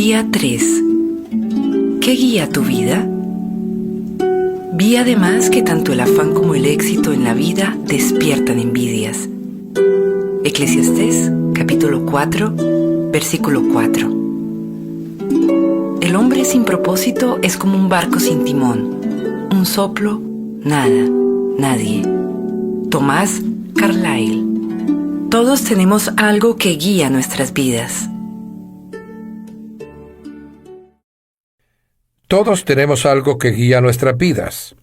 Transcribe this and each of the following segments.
Día 3. ¿Qué guía tu vida? Vi además que tanto el afán como el éxito en la vida despiertan envidias. Eclesiastés, capítulo 4, versículo 4. El hombre sin propósito es como un barco sin timón. Un soplo, nada, nadie. Tomás Carlyle. Todos tenemos algo que guía nuestras vidas. Todos tenemos algo que guía nuestras vidas.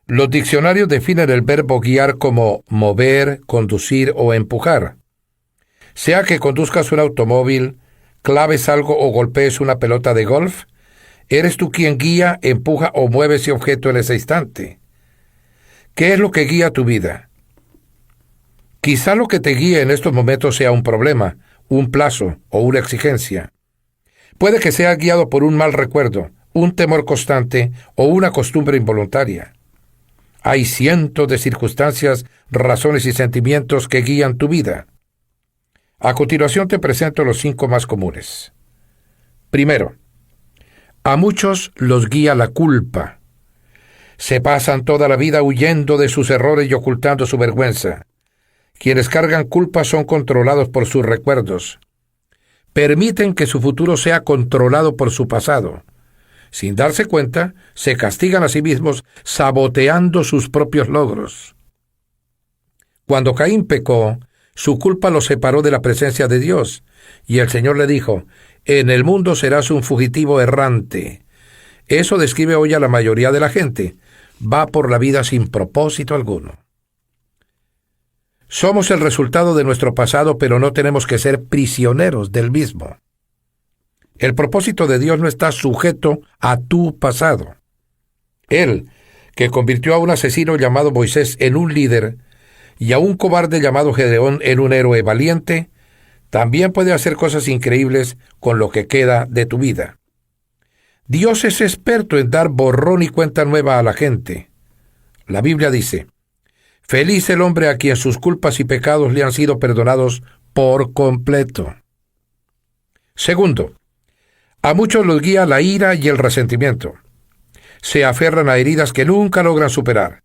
Los diccionarios definen el verbo guiar como mover, conducir o empujar. Sea que conduzcas un automóvil, claves algo o golpees una pelota de golf, eres tú quien guía, empuja o mueve ese objeto en ese instante. ¿Qué es lo que guía tu vida? Quizá lo que te guíe en estos momentos sea un problema, un plazo o una exigencia. Puede que sea guiado por un mal recuerdo, un temor constante o una costumbre involuntaria. Hay cientos de circunstancias, razones y sentimientos que guían tu vida. A continuación te presento los 5 más comunes. Primero, a muchos los guía la culpa. Se pasan toda la vida huyendo de sus errores y ocultando su vergüenza. Quienes cargan culpa son controlados por sus recuerdos. Permiten que su futuro sea controlado por su pasado. Sin darse cuenta, se castigan a sí mismos saboteando sus propios logros. Cuando Caín pecó, su culpa lo separó de la presencia de Dios, y el Señor le dijo: «En el mundo serás un fugitivo errante». Eso describe hoy a la mayoría de la gente. Va por la vida sin propósito alguno. Somos el resultado de nuestro pasado, pero no tenemos que ser prisioneros del mismo. El propósito de Dios no está sujeto a tu pasado. Él, que convirtió a un asesino llamado Moisés en un líder y a un cobarde llamado Gedeón en un héroe valiente, también puede hacer cosas increíbles con lo que queda de tu vida. Dios es experto en dar borrón y cuenta nueva a la gente. La Biblia dice: «Feliz el hombre a quien sus culpas y pecados le han sido perdonados por completo». Segundo, a muchos los guía la ira y el resentimiento. Se aferran a heridas que nunca logran superar.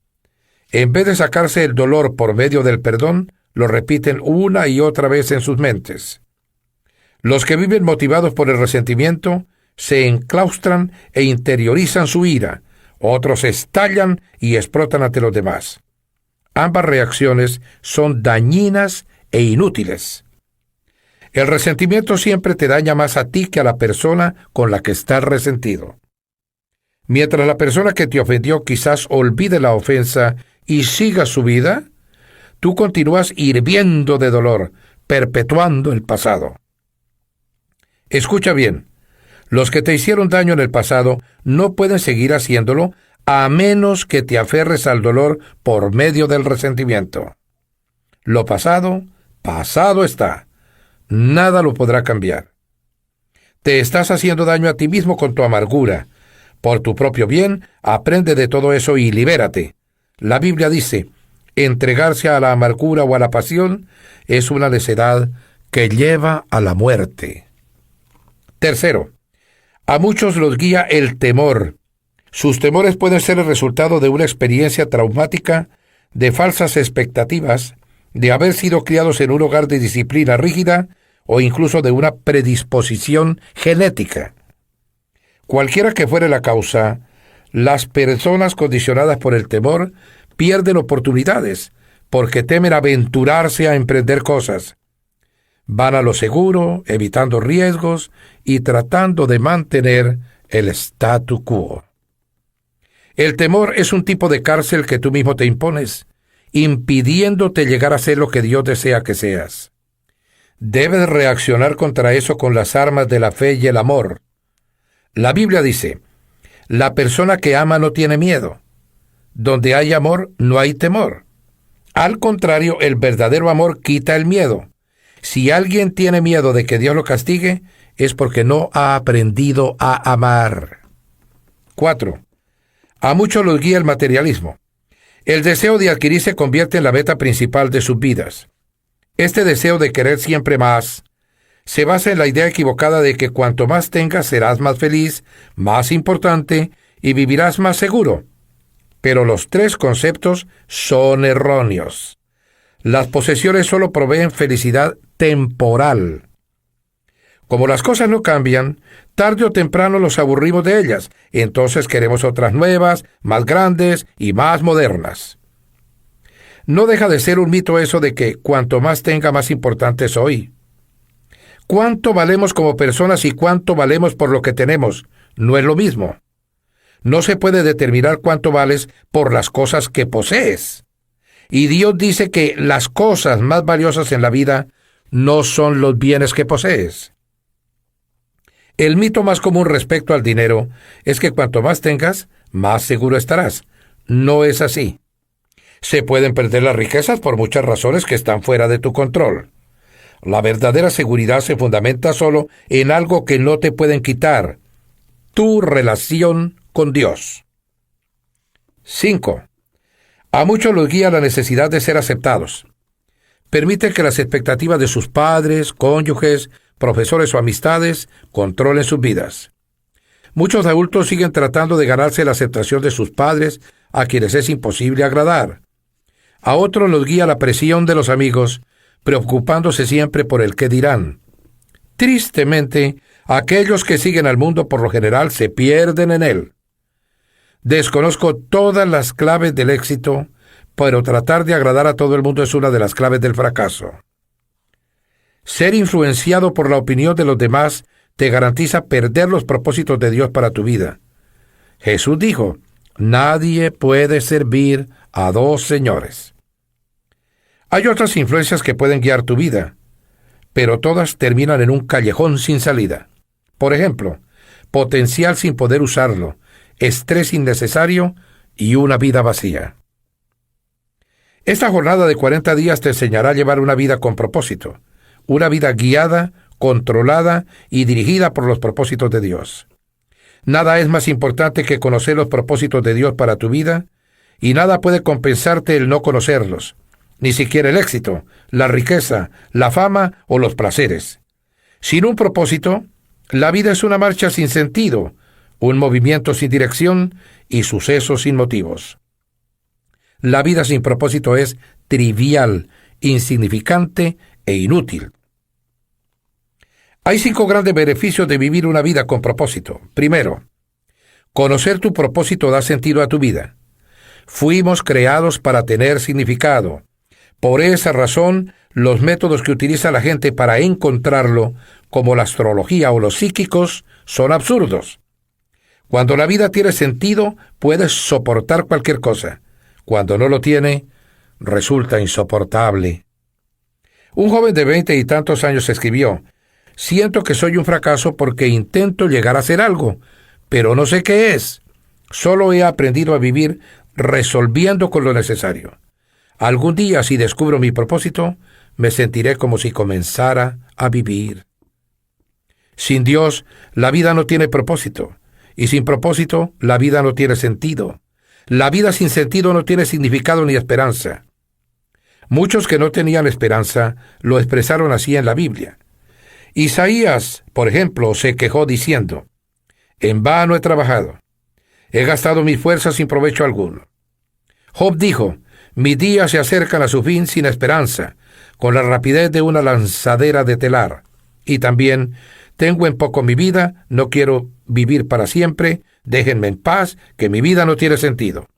En vez de sacarse el dolor por medio del perdón, lo repiten una y otra vez en sus mentes. Los que viven motivados por el resentimiento se enclaustran e interiorizan su ira. Otros estallan y explotan ante los demás. Ambas reacciones son dañinas e inútiles. El resentimiento siempre te daña más a ti que a la persona con la que estás resentido. Mientras la persona que te ofendió quizás olvide la ofensa y siga su vida, tú continúas hirviendo de dolor, perpetuando el pasado. Escucha bien, los que te hicieron daño en el pasado no pueden seguir haciéndolo a menos que te aferres al dolor por medio del resentimiento. Lo pasado, pasado está. Nada lo podrá cambiar. Te estás haciendo daño a ti mismo con tu amargura. Por tu propio bien, aprende de todo eso y libérate. La Biblia dice: entregarse a la amargura o a la pasión es una necedad que lleva a la muerte. Tercero, a muchos los guía el temor. Sus temores pueden ser el resultado de una experiencia traumática, de falsas expectativas, de haber sido criados en un hogar de disciplina rígida o incluso de una predisposición genética. Cualquiera que fuere la causa, las personas condicionadas por el temor pierden oportunidades porque temen aventurarse a emprender cosas. Van a lo seguro, evitando riesgos y tratando de mantener el statu quo. El temor es un tipo de cárcel que tú mismo te impones, impidiéndote llegar a ser lo que Dios desea que seas. Debes reaccionar contra eso con las armas de la fe y el amor. La Biblia dice: la persona que ama no tiene miedo. Donde hay amor, no hay temor. Al contrario, el verdadero amor quita el miedo. Si alguien tiene miedo de que Dios lo castigue, es porque no ha aprendido a amar. 4. A muchos los guía el materialismo. El deseo de adquirir se convierte en la meta principal de sus vidas. Este deseo de querer siempre más se basa en la idea equivocada de que cuanto más tengas serás más feliz, más importante y vivirás más seguro. Pero los tres conceptos son erróneos. Las posesiones solo proveen felicidad temporal. Como las cosas no cambian, tarde o temprano nos aburrimos de ellas, entonces queremos otras nuevas, más grandes y más modernas. No deja de ser un mito eso de que cuanto más tenga, más importante soy. ¿Cuánto valemos como personas y cuánto valemos por lo que tenemos? No es lo mismo. No se puede determinar cuánto vales por las cosas que posees. Y Dios dice que las cosas más valiosas en la vida no son los bienes que posees. El mito más común respecto al dinero es que cuanto más tengas, más seguro estarás. No es así. Se pueden perder las riquezas por muchas razones que están fuera de tu control. La verdadera seguridad se fundamenta solo en algo que no te pueden quitar: tu relación con Dios. 5. A muchos los guía la necesidad de ser aceptados. Permiten que las expectativas de sus padres, cónyuges, profesores o amistades controlen sus vidas. Muchos adultos siguen tratando de ganarse la aceptación de sus padres, a quienes es imposible agradar. A otros los guía la presión de los amigos, preocupándose siempre por el qué dirán. Tristemente, aquellos que siguen al mundo por lo general se pierden en él. Desconozco todas las claves del éxito, pero tratar de agradar a todo el mundo es una de las claves del fracaso. Ser influenciado por la opinión de los demás te garantiza perder los propósitos de Dios para tu vida. Jesús dijo: nadie puede servir a dos señores. Hay otras influencias que pueden guiar tu vida, pero todas terminan en un callejón sin salida. Por ejemplo, potencial sin poder usarlo, estrés innecesario y una vida vacía. Esta jornada de 40 días te enseñará a llevar una vida con propósito, una vida guiada, controlada y dirigida por los propósitos de Dios. Nada es más importante que conocer los propósitos de Dios para tu vida, y nada puede compensarte el no conocerlos, ni siquiera el éxito, la riqueza, la fama o los placeres. Sin un propósito, la vida es una marcha sin sentido, un movimiento sin dirección y sucesos sin motivos. La vida sin propósito es trivial, insignificante e inútil. Hay 5 grandes beneficios de vivir una vida con propósito. Primero, conocer tu propósito da sentido a tu vida. Fuimos creados para tener significado. Por esa razón, los métodos que utiliza la gente para encontrarlo, como la astrología o los psíquicos, son absurdos. Cuando la vida tiene sentido, puedes soportar cualquier cosa. Cuando no lo tiene, resulta insoportable. Un joven de 20 y tantos años escribió: siento que soy un fracaso porque intento llegar a hacer algo, pero no sé qué es. Solo he aprendido a vivir resolviendo con lo necesario. Algún día, si descubro mi propósito, me sentiré como si comenzara a vivir. Sin Dios, la vida no tiene propósito, y sin propósito, la vida no tiene sentido. La vida sin sentido no tiene significado ni esperanza. Muchos que no tenían esperanza lo expresaron así en la Biblia. Isaías, por ejemplo, se quejó diciendo: en vano he trabajado, he gastado mis fuerzas sin provecho alguno. Job dijo: mis días se acercan a su fin sin esperanza, con la rapidez de una lanzadera de telar. Y también: tengo en poco mi vida, no quiero vivir para siempre, déjenme en paz, que mi vida no tiene sentido.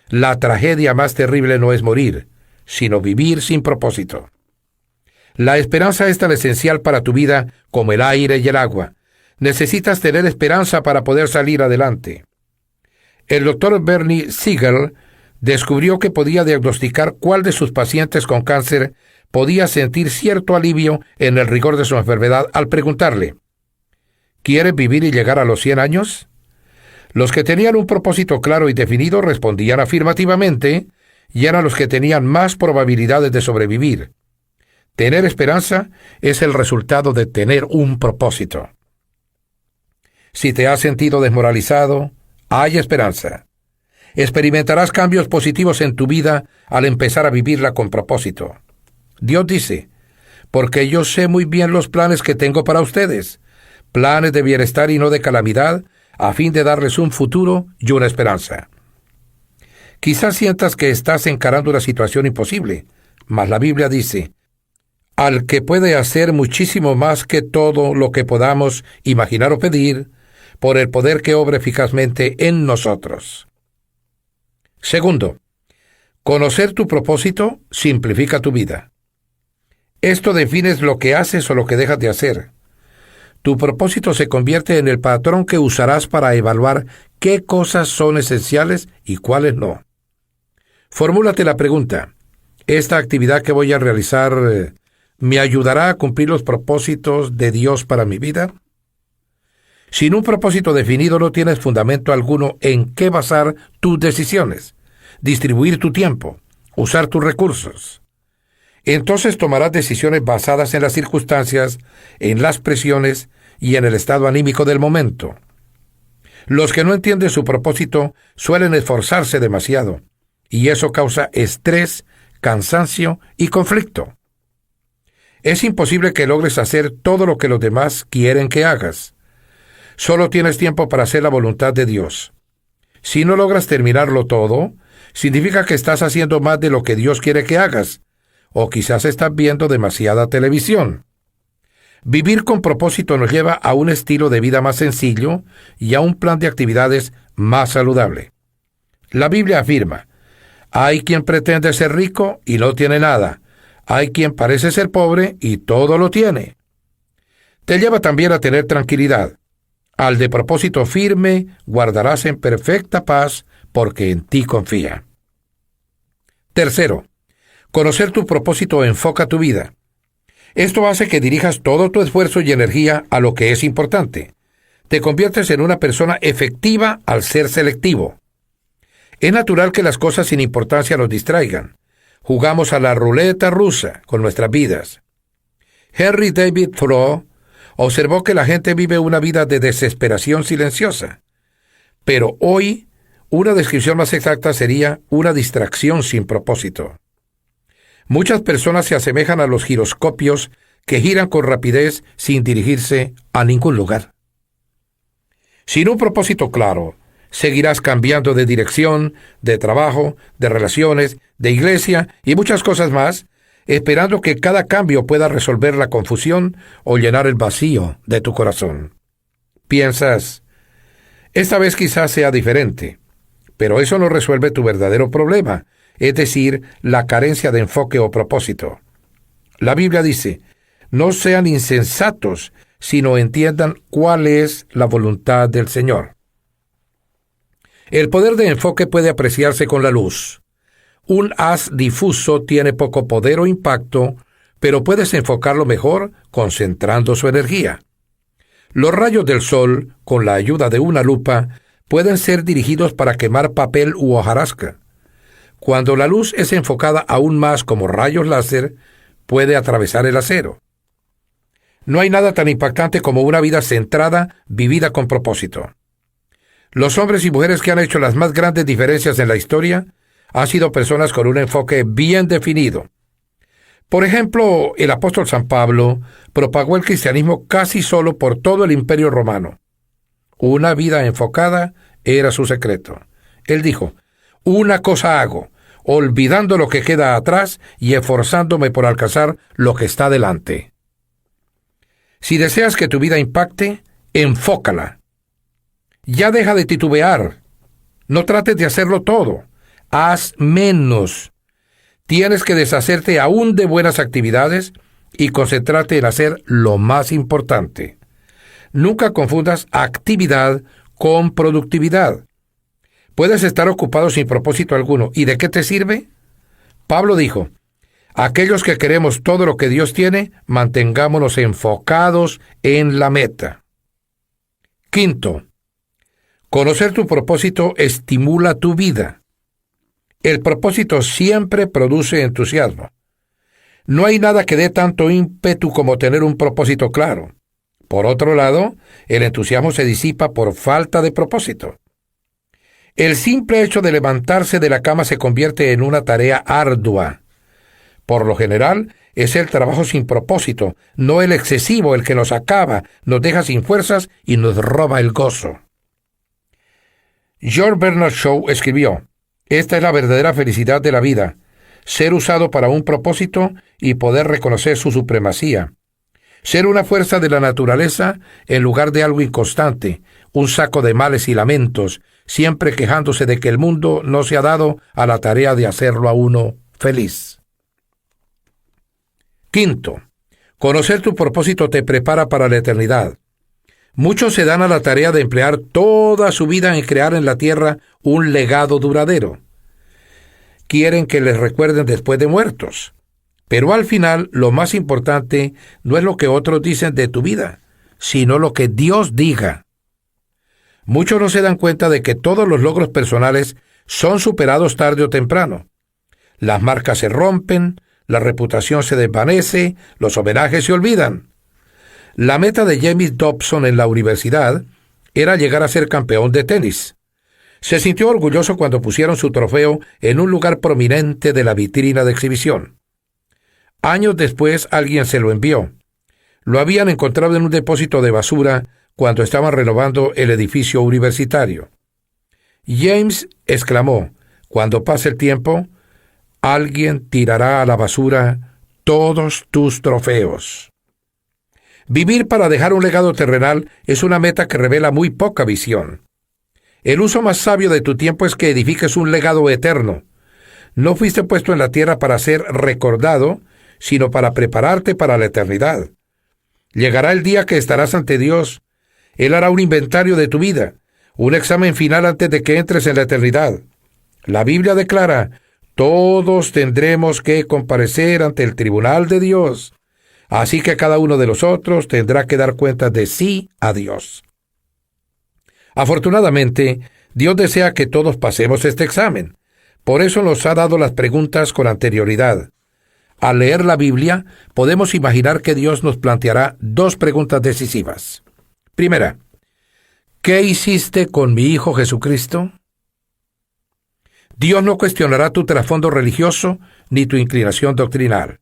La tragedia más terrible no es morir, sino vivir sin propósito. La esperanza es tan esencial para tu vida como el aire y el agua. Necesitas tener esperanza para poder salir adelante. El doctor Bernie Siegel descubrió que podía diagnosticar cuál de sus pacientes con cáncer podía sentir cierto alivio en el rigor de su enfermedad al preguntarle: ¿quieres vivir y llegar a los 100 años? Los que tenían un propósito claro y definido respondían afirmativamente, y eran los que tenían más probabilidades de sobrevivir. Tener esperanza es el resultado de tener un propósito. Si te has sentido desmoralizado, hay esperanza. Experimentarás cambios positivos en tu vida al empezar a vivirla con propósito. Dios dice: porque yo sé muy bien los planes que tengo para ustedes, planes de bienestar y no de calamidad, a fin de darles un futuro y una esperanza. Quizás sientas que estás encarando una situación imposible, mas la Biblia dice: al que puede hacer muchísimo más que todo lo que podamos imaginar o pedir, por el poder que obra eficazmente en nosotros. Segundo, conocer tu propósito simplifica tu vida. Esto define lo que haces o lo que dejas de hacer. Tu propósito se convierte en el patrón que usarás para evaluar qué cosas son esenciales y cuáles no. Formúlate la pregunta: ¿esta actividad que voy a realizar me ayudará a cumplir los propósitos de Dios para mi vida? Sin un propósito definido no tienes fundamento alguno en qué basar tus decisiones, distribuir tu tiempo, usar tus recursos. Entonces tomarás decisiones basadas en las circunstancias, en las presiones y en el estado anímico del momento. Los que no entienden su propósito suelen esforzarse demasiado, y eso causa estrés, cansancio y conflicto. Es imposible que logres hacer todo lo que los demás quieren que hagas. Solo tienes tiempo para hacer la voluntad de Dios. Si no logras terminarlo todo, significa que estás haciendo más de lo que Dios quiere que hagas, o quizás estás viendo demasiada televisión. Vivir con propósito nos lleva a un estilo de vida más sencillo y a un plan de actividades más saludable. La Biblia afirma: hay quien pretende ser rico y no tiene nada. Hay quien parece ser pobre y todo lo tiene. Te lleva también a tener tranquilidad. Al de propósito firme guardarás en perfecta paz, porque en ti confía. Tercero, conocer tu propósito enfoca tu vida. Esto hace que dirijas todo tu esfuerzo y energía a lo que es importante. Te conviertes en una persona efectiva al ser selectivo. Es natural que las cosas sin importancia nos distraigan. Jugamos a la ruleta rusa con nuestras vidas. Henry David Thoreau observó que la gente vive una vida de desesperación silenciosa. Pero hoy, una descripción más exacta sería una distracción sin propósito. Muchas personas se asemejan a los giroscopios que giran con rapidez sin dirigirse a ningún lugar. Sin un propósito claro, seguirás cambiando de dirección, de trabajo, de relaciones, de iglesia y muchas cosas más, esperando que cada cambio pueda resolver la confusión o llenar el vacío de tu corazón. Piensas: esta vez quizás sea diferente, pero eso no resuelve tu verdadero problema, es decir, la carencia de enfoque o propósito. La Biblia dice: no sean insensatos, sino entiendan cuál es la voluntad del Señor. El poder de enfoque puede apreciarse con la luz. Un haz difuso tiene poco poder o impacto, pero puedes enfocarlo mejor concentrando su energía. Los rayos del sol, con la ayuda de una lupa, pueden ser dirigidos para quemar papel u hojarasca. Cuando la luz es enfocada aún más como rayos láser, puede atravesar el acero. No hay nada tan impactante como una vida centrada, vivida con propósito. Los hombres y mujeres que han hecho las más grandes diferencias en la historia han sido personas con un enfoque bien definido. Por ejemplo, el apóstol San Pablo propagó el cristianismo casi solo por todo el Imperio Romano. Una vida enfocada era su secreto. Él dijo: una cosa hago, olvidando lo que queda atrás y esforzándome por alcanzar lo que está delante. Si deseas que tu vida impacte, enfócala. Ya deja de titubear. No trates de hacerlo todo. Haz menos. Tienes que deshacerte aún de buenas actividades y concentrarte en hacer lo más importante. Nunca confundas actividad con productividad. Puedes estar ocupado sin propósito alguno. ¿Y de qué te sirve? Pablo dijo: aquellos que queremos todo lo que Dios tiene, mantengámonos enfocados en la meta. Quinto, conocer tu propósito estimula tu vida. El propósito siempre produce entusiasmo. No hay nada que dé tanto ímpetu como tener un propósito claro. Por otro lado, el entusiasmo se disipa por falta de propósito. El simple hecho de levantarse de la cama se convierte en una tarea ardua. Por lo general, Es el trabajo sin propósito, no el excesivo, el que nos acaba, nos deja sin fuerzas y nos roba el gozo. George Bernard Shaw escribió: esta es la verdadera felicidad de la vida, ser usado para un propósito y poder reconocer su supremacía. Ser una fuerza de la naturaleza en lugar de algo inconstante, un saco de males y lamentos, siempre quejándose de que el mundo no se ha dado a la tarea de hacerlo a uno feliz. Quinto, conocer tu propósito te prepara para la eternidad. Muchos se dan a la tarea de emplear toda su vida en crear en la tierra un legado duradero. Quieren que les recuerden después de muertos. Pero al final, lo más importante no es lo que otros dicen de tu vida, sino lo que Dios diga. Muchos no se dan cuenta de que todos los logros personales son superados tarde o temprano. Las marcas se rompen, la reputación se desvanece, los homenajes se olvidan. La meta de James Dobson en la universidad era llegar a ser campeón de tenis. Se sintió orgulloso cuando pusieron su trofeo en un lugar prominente de la vitrina de exhibición. Años después alguien se lo envió. Lo habían encontrado en un depósito de basura cuando estaban renovando el edificio universitario. James exclamó: cuando pase el tiempo, alguien tirará a la basura todos tus trofeos. Vivir para dejar un legado terrenal es una meta que revela muy poca visión. El uso más sabio de tu tiempo es que edifiques un legado eterno. No fuiste puesto en la tierra para ser recordado, sino para prepararte para la eternidad. Llegará el día que estarás ante Dios. Él hará un inventario de tu vida, un examen final antes de que entres en la eternidad. La Biblia declara: todos tendremos que comparecer ante el tribunal de Dios. Así que cada uno de nosotros tendrá que dar cuenta de sí a Dios. Afortunadamente, Dios desea que todos pasemos este examen. Por eso nos ha dado las preguntas con anterioridad. Al leer la Biblia, podemos imaginar que Dios nos planteará dos preguntas decisivas. Primera, ¿qué hiciste con mi Hijo Jesucristo? Dios no cuestionará tu trasfondo religioso ni tu inclinación doctrinal.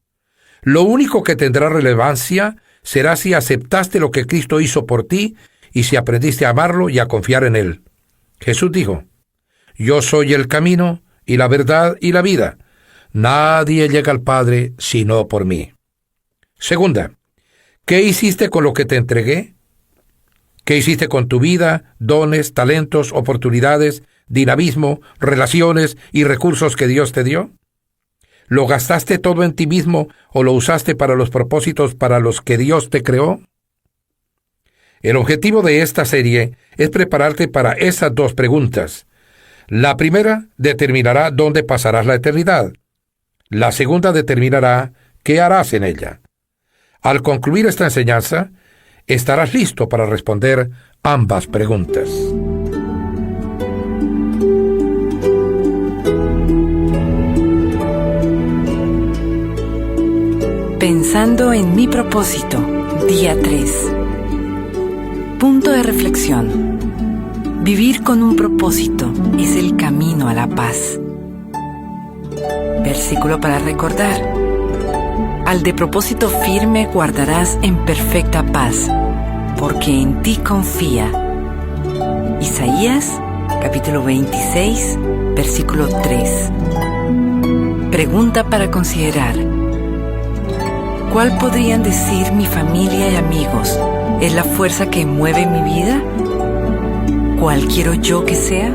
Lo único que tendrá relevancia será si aceptaste lo que Cristo hizo por ti y si aprendiste a amarlo y a confiar en Él. Jesús dijo: yo soy el camino y la verdad y la vida. Nadie llega al Padre sino por mí. Segunda, ¿qué hiciste con lo que te entregué? ¿Qué hiciste con tu vida, dones, talentos, oportunidades, dinamismo, relaciones y recursos que Dios te dio? ¿Lo gastaste todo en ti mismo o lo usaste para los propósitos para los que Dios te creó? El objetivo de esta serie es prepararte para esas dos preguntas. La primera determinará dónde pasarás la eternidad. La segunda determinará qué harás en ella. Al concluir esta enseñanza, estarás listo para responder ambas preguntas. Pensando en mi propósito, día 3. Punto de reflexión. Vivir con un propósito es el camino a la paz. Versículo para recordar. Al de propósito firme guardarás en perfecta paz, porque en ti confía. Isaías, capítulo 26, versículo 3. Pregunta para considerar. ¿Cuál podrían decir mi familia y amigos es la fuerza que mueve mi vida? ¿Cuál quiero yo que sea?